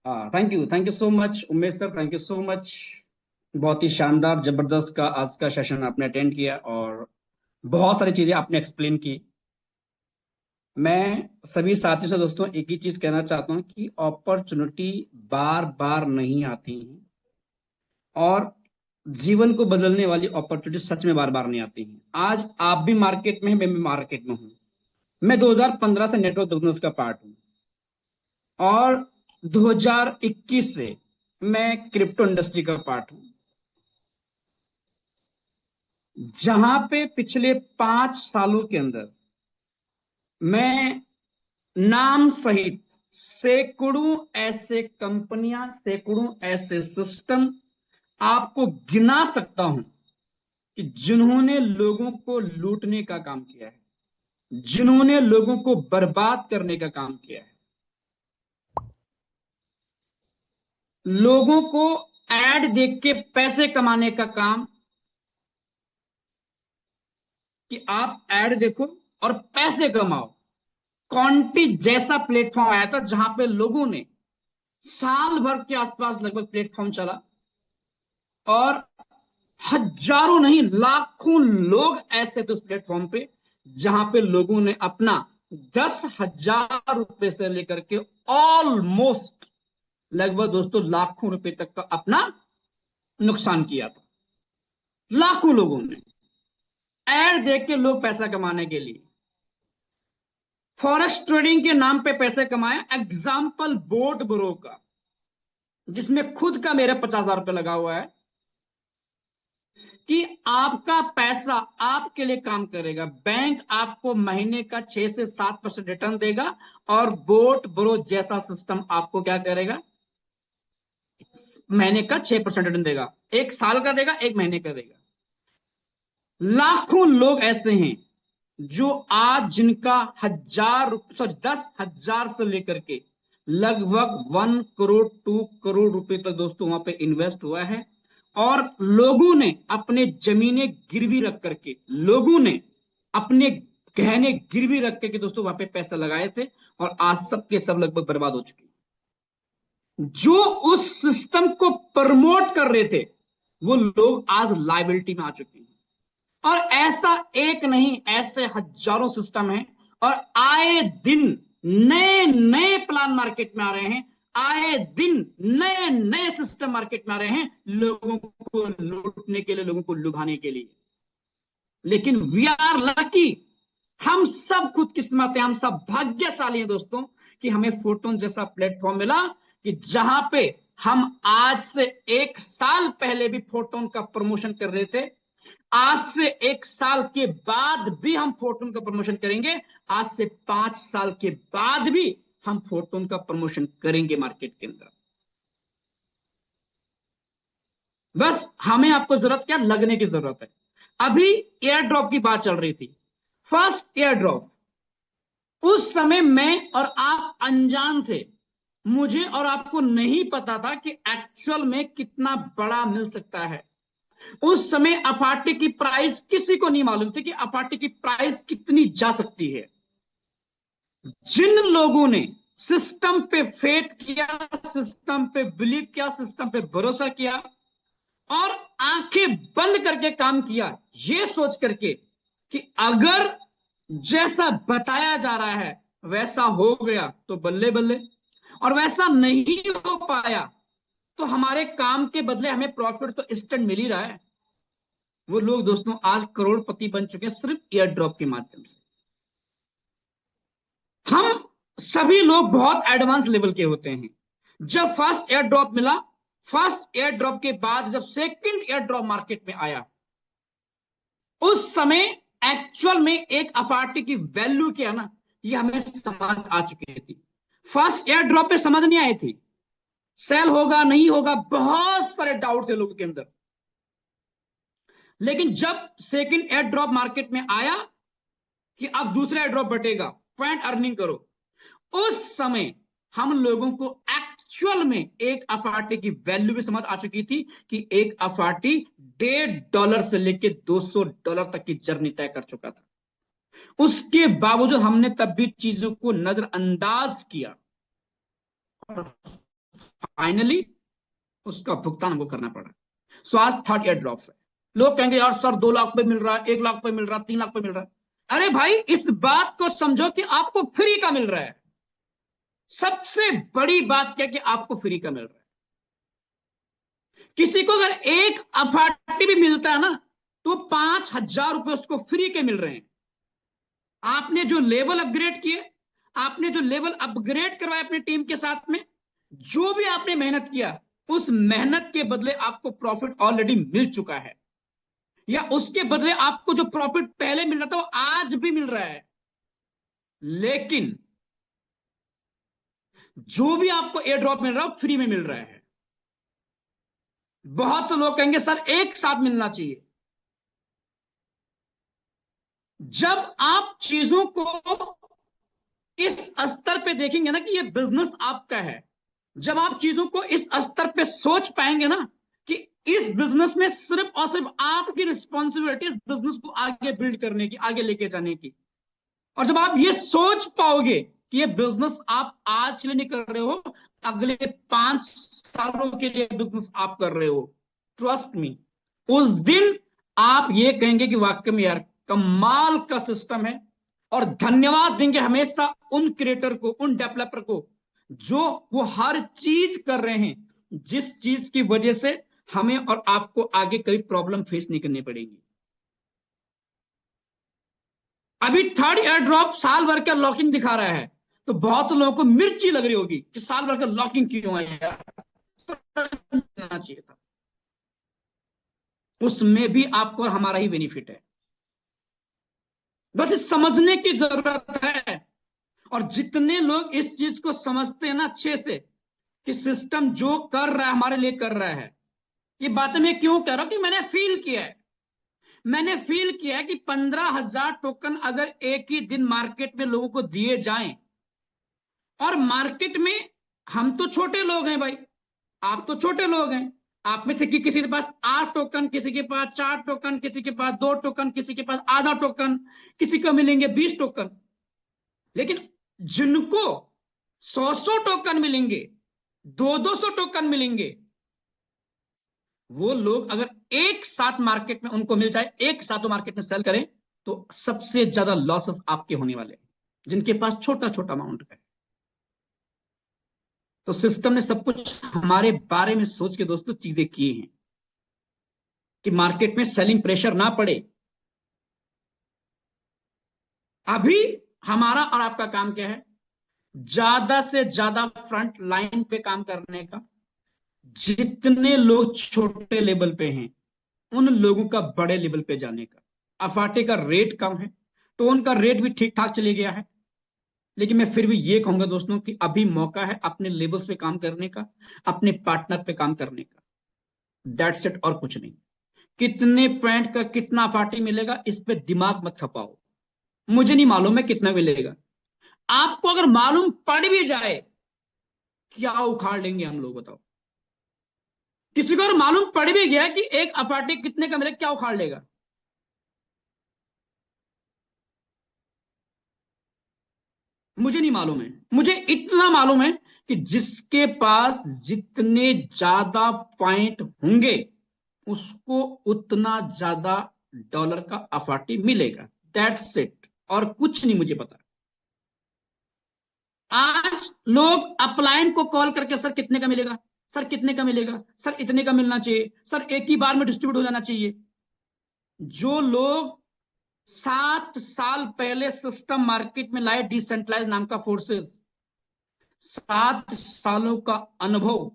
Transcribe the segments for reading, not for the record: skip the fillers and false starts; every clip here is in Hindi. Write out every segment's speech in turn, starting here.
Thank you so much Umesh sir, thank you so much. बहुत ही शानदार जबरदस्त का आज का सेशन आपने अटेंड किया और बहुत सारी चीजें आपने एक्सप्लेन की। मैं सभी साथियों से दोस्तों एक ही चीज कहना चाहता हूँ कि अपॉर्चुनिटी बार बार नहीं आती हैं, और जीवन को बदलने वाली अपॉर्चुनिटी सच में बार बार नहीं आती हैं। आज आप भी मार्केट में हैं, मैं भी मार्केट में हूँ। मैं 2015 से नेटवर्क बिजनेस का पार्ट हूँ, और 2021 से मैं क्रिप्टो इंडस्ट्री का पार्ट हूँ, जहां पे पिछले 5 सालों के अंदर मैं नाम सहित सैकड़ों ऐसे कंपनियां, सैकड़ों ऐसे सिस्टम आपको गिना सकता हूं कि जिन्होंने लोगों को लूटने का काम किया है, जिन्होंने लोगों को बर्बाद करने का काम किया है, लोगों को एड देख के पैसे कमाने का काम, कि आप एड देखो और पैसे कमाओ। कॉन्टी जैसा प्लेटफॉर्म आया था जहां पे लोगों ने साल भर के आसपास लगभग प्लेटफॉर्म चला, और हजारों नहीं लाखों लोग ऐसे थे उस प्लेटफॉर्म पे, जहां पे लोगों ने अपना 10,000 रुपए से लेकर के ऑलमोस्ट लगभग दोस्तों लाखों रुपए तक का अपना नुकसान किया था। लाखों लोगों ने एड देख के लोग पैसा कमाने के लिए फॉरेक्स ट्रेडिंग के नाम पे पैसे कमाए। एग्जाम्पल बोट ब्रो का, जिसमें खुद का मेरा 50,000 रुपये लगा हुआ है, कि आपका पैसा आपके लिए काम करेगा। बैंक आपको महीने का 6 से 7% रिटर्न देगा, और बोट ब्रो जैसा सिस्टम आपको क्या करेगा, महीने का 6% रिटर्न देगा। एक साल का देगा, एक महीने का देगा। लाखों लोग ऐसे हैं जो आज जिनका 10,000 से लेकर के लगभग 1 करोड़ 2 करोड़ रुपए तक दोस्तों वहां पे इन्वेस्ट हुआ है। और लोगों ने अपने जमीनें गिरवी रख करके, लोगों ने अपने गहने गिरवी रख करके दोस्तों वहां पे पैसा लगाए थे, और आज सब के सब लगभग बर्बाद हो चुके हैं। जो उस सिस्टम को प्रमोट कर रहे थे वो लोग आज लाइबिलिटी में आ चुके हैं। और ऐसा एक नहीं, ऐसे हजारों सिस्टम हैं, और आए दिन नए नए प्लान मार्केट में आ रहे हैं। आए दिन नए नए सिस्टम मार्केट में आ रहे हैं, लोगों को लूटने के लिए, लोगों को लुभाने के लिए। लेकिन वी आर लकी, हम सब खुदकिस्मत हैं, हम सब भाग्यशाली हैं दोस्तों, कि हमें फोटोन जैसा प्लेटफॉर्म मिला, कि जहां पे हम आज से 1 साल पहले भी फोटोन का प्रमोशन कर रहे थे, आज से 1 साल के बाद भी हम फोटोन का प्रमोशन करेंगे, आज से 5 साल के बाद भी हम फोटोन का प्रमोशन करेंगे मार्केट के अंदर। बस हमें आपको जरूरत क्या, लगने की जरूरत है। अभी एयर ड्रॉप की बात चल रही थी, फर्स्ट एयर ड्रॉप, उस समय मैं और आप अनजान थे। मुझे और आपको नहीं पता था कि एक्चुअल में कितना बड़ा मिल सकता है। उस समय अपार्टी की प्राइस किसी को नहीं मालूम थी कि अपार्टी की प्राइस कितनी जा सकती है। जिन लोगों ने सिस्टम पे फेथ किया, सिस्टम पे बिलीव किया, सिस्टम पे भरोसा किया, और आंखें बंद करके काम किया, ये सोच करके कि अगर जैसा बताया जा रहा है वैसा हो गया तो बल्ले बल्ले, और वैसा नहीं हो पाया तो हमारे काम के बदले हमें प्रॉफिट तो इंस्टेंट मिल ही रहा है। वो लोग दोस्तों आज करोड़पति बन चुके हैं सिर्फ एयर ड्रॉप के माध्यम से। हम सभी लोग बहुत एडवांस लेवल के होते हैं। जब फर्स्ट एयर ड्रॉप मिला, फर्स्ट एयर ड्रॉप के बाद जब सेकंड एयर ड्रॉप मार्केट में आया, उस समय एक्चुअल में एक अपार्टी की वैल्यू क्या ना, ये हमें समझ आ चुकी थी। फर्स्ट एयर ड्रॉप पे समझ नहीं आई थी, सेल होगा नहीं होगा, बहुत सारे डाउट थे लोगों के अंदर। लेकिन जब सेकंड एयर ड्रॉप मार्केट में आया कि अब दूसरा एयर ड्रॉप बटेगा, पॉइंट अर्निंग करो, उस समय हम लोगों को एक्चुअल में एक अफार्टी की वैल्यू भी समझ आ चुकी थी, कि एक अफार्टी $1.5 से लेकर $200 तक की जर्नी तय कर चुका था। उसके बावजूद हमने तब भी चीजों को नजरअंदाज किया, और फाइनली उसका भुगतान हमको करना पड़ा। सो आज थर्ड एयर ड्रॉप है। लोग कहेंगे यार सर 2 लाख पे मिल रहा है, 1 लाख पे मिल रहा है, 3 लाख पे मिल रहा है। अरे भाई इस बात को समझो कि आपको फ्री का मिल रहा है। सबसे बड़ी बात क्या कि आपको फ्री का मिल रहा है। किसी को अगर एक अफाटी भी मिलता है ना तो 5,000 रुपए उसको फ्री के मिल रहे हैं। आपने जो लेवल अपग्रेड किए, आपने जो लेवल अपग्रेड करवाया अपनी टीम के साथ में, जो भी आपने मेहनत किया उस मेहनत के बदले आपको प्रॉफिट ऑलरेडी मिल चुका है, या उसके बदले आपको जो प्रॉफिट पहले मिल रहा था वो आज भी मिल रहा है। लेकिन जो भी आपको एयर ड्रॉप मिल रहा है फ्री में मिल रहा है। बहुत से लोग कहेंगे सर एक साथ मिलना चाहिए। जब आप चीजों को इस स्तर पे देखेंगे ना कि ये बिजनेस आपका है, जब आप चीजों को इस स्तर पे सोच पाएंगे ना कि इस बिजनेस में सिर्फ और सिर्फ आपकी रिस्पॉन्सिबिलिटी इस बिजनेस को आगे बिल्ड करने की, आगे लेके जाने की, और जब आप ये सोच पाओगे कि ये बिजनेस आप आज के लिए नहीं कर रहे हो, अगले 5 सालों के लिए बिजनेस आप कर रहे हो, ट्रस्ट मी, उस दिन आप ये कहेंगे कि वाकई में यार कमाल का सिस्टम है। और धन्यवाद देंगे हमेशा उन क्रिएटर को, उन डेवलपर को, जो वो हर चीज कर रहे हैं जिस चीज की वजह से हमें और आपको आगे कभी प्रॉब्लम फेस नहीं करनी पड़ेगी। अभी थर्ड एयर ड्रॉप साल भर का लॉकिंग दिखा रहा है, तो बहुत लोगों को मिर्ची लग रही होगी कि साल भर का लॉकिंग क्यों है यार, चाहिए था। उसमें भी आपको और हमारा ही बेनिफिट है, बस इस समझने की जरूरत है। और जितने लोग इस चीज को समझते हैं ना अच्छे से कि सिस्टम जो कर रहा है हमारे लिए कर रहा है, ये बातें मैं क्यों कह रहा हूं कि मैंने फील किया है। मैंने फील किया है कि 15,000 टोकन अगर एक ही दिन मार्केट में लोगों को दिए जाएं, और मार्केट में हम तो छोटे लोग हैं भाई, आप तो छोटे लोग हैं, आप में से किसी के पास 8 टोकन, किसी के पास 4 टोकन, किसी के पास 2 टोकन, किसी के पास आधा टोकन, किसी को मिलेंगे 20 टोकन। लेकिन जिनको 100 टोकन मिलेंगे, 200 टोकन मिलेंगे, वो लोग अगर एक साथ मार्केट में उनको मिल जाए, एक साथ वो मार्केट में सेल करें, तो सबसे ज्यादा लॉसेस आपके होने वाले हैं जिनके पास छोटा छोटा अमाउंट है। तो सिस्टम ने सब कुछ हमारे बारे में सोच के दोस्तों चीजें की हैं कि मार्केट में सेलिंग प्रेशर ना पड़े। अभी हमारा और आपका काम क्या है? ज्यादा से ज्यादा फ्रंट लाइन पे काम करने का। जितने लोग छोटे लेवल पे हैं उन लोगों का बड़े लेवल पे जाने का। अफाटे का रेट कम है तो उनका रेट भी ठीक ठाक चले गया है, लेकिन मैं फिर भी ये कहूंगा दोस्तों कि अभी मौका है अपने लेवल्स पे काम करने का, अपने पार्टनर पे काम करने का। दैट्स इट, और कुछ नहीं। कितने पॉइंट का कितना पार्टी मिलेगा इस पे दिमाग मत खपाओ। मुझे नहीं मालूम है कितना मिलेगा। आपको अगर मालूम पड़ भी जाए, क्या उखाड़ लेंगे हम लोग बताओ? किसी को अगर मालूम पड़ भी गया कि एक अपार्टी कितने का मिलेगा, क्या उखाड़ लेगा? मुझे नहीं मालूम है। मुझे इतना मालूम है कि जिसके पास जितने ज्यादा पॉइंट होंगे उसको उतना ज्यादा डॉलर का अफाटी मिलेगा। दैट्स इट, और कुछ नहीं मुझे पता। आज लोग अपलाइन को कॉल करके सर कितने का मिलेगा, सर कितने का मिलेगा, सर इतने का मिलना चाहिए, सर एक ही बार में डिस्ट्रीब्यूट हो जाना चाहिए। जो लोग 7 साल पहले सिस्टम मार्केट में लाए, डिसेंट्रलाइज नाम का फोर्सेस, 7 सालों का अनुभव,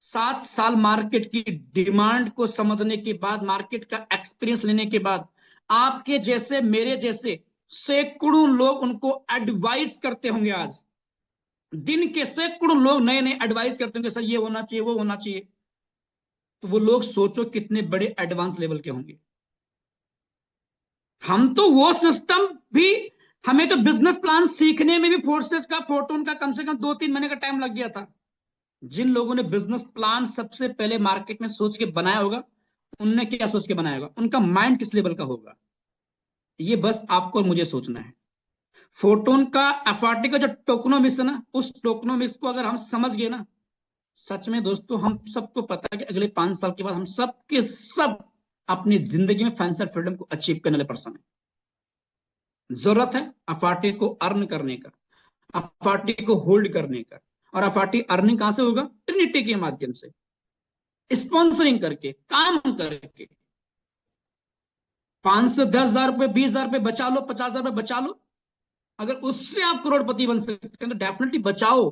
7 साल मार्केट की डिमांड को समझने के बाद, मार्केट का एक्सपीरियंस लेने के बाद, आपके जैसे मेरे जैसे सैकड़ों लोग उनको एडवाइस करते होंगे। आज दिन के सैकड़ों लोग नए नए एडवाइस करते होंगे, सर ये होना चाहिए, वो होना चाहिए। तो वो लोग सोचो कितने बड़े एडवांस लेवल के होंगे। हम तो वो सिस्टम भी, हमें तो बिजनेस प्लान सीखने में भी फोर्सेस का, फोटोन का कम से कम 2-3 महीने का टाइम लग गया था। जिन लोगों ने बिजनेस प्लान सबसे पहले मार्केट में सोच के बनाया होगा, उनने क्या सोच के बनाया होगा, उनका माइंड किस लेवल का होगा, ये बस आपको और मुझे सोचना है। फोटोन का एफआरटी का जो टोकनोमिक्स है ना, उस टोकनोमिक्स को अगर हम समझ गए ना, सच में दोस्तों, हम सबको पता है कि अगले 5 साल के बाद हम सब के सब अपनी जिंदगी में फाइनेंशियल फ्रीडम को अचीव करने वाले पर्सन है। जरूरत है अफाटी को अर्न करने का, अफाटी को होल्ड करने का। और अफाटी अर्निंग कहां से होगा? ट्रिनिटी के माध्यम से, स्पॉन्सरिंग करके, काम करके। 510,000 रुपए, 20,000 रुपए बचा लो, 50,000 रुपए बचा लो। अगर उससे आप करोड़पति बन सकते हैं तो डेफिनेटली बचाओ,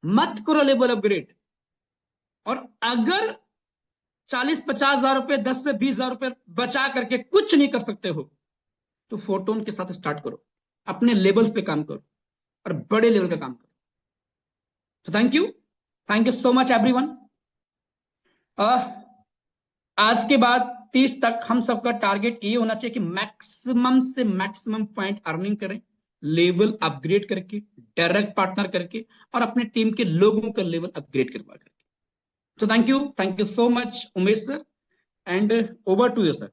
मत करो लेवल अपग्रेड। और अगर 40-50,000 रुपए, 10 से 20,000 रुपए बचा करके कुछ नहीं कर सकते हो, तो फोटोन के साथ स्टार्ट करो, अपने लेवल्स पे काम करो और बड़े लेवल का काम करो। तो thank you so much everyone. आज के बाद 30 तक हम सबका टारगेट ये होना चाहिए कि मैक्सिमम से मैक्सिमम पॉइंट अर्निंग करें, लेवल अपग्रेड करके, डायरेक्ट पार्टनर करके, और अपने टीम के लोगों का लेवल अपग्रेड करवा करके। So thank you so much, Umesh sir, and over to you, sir.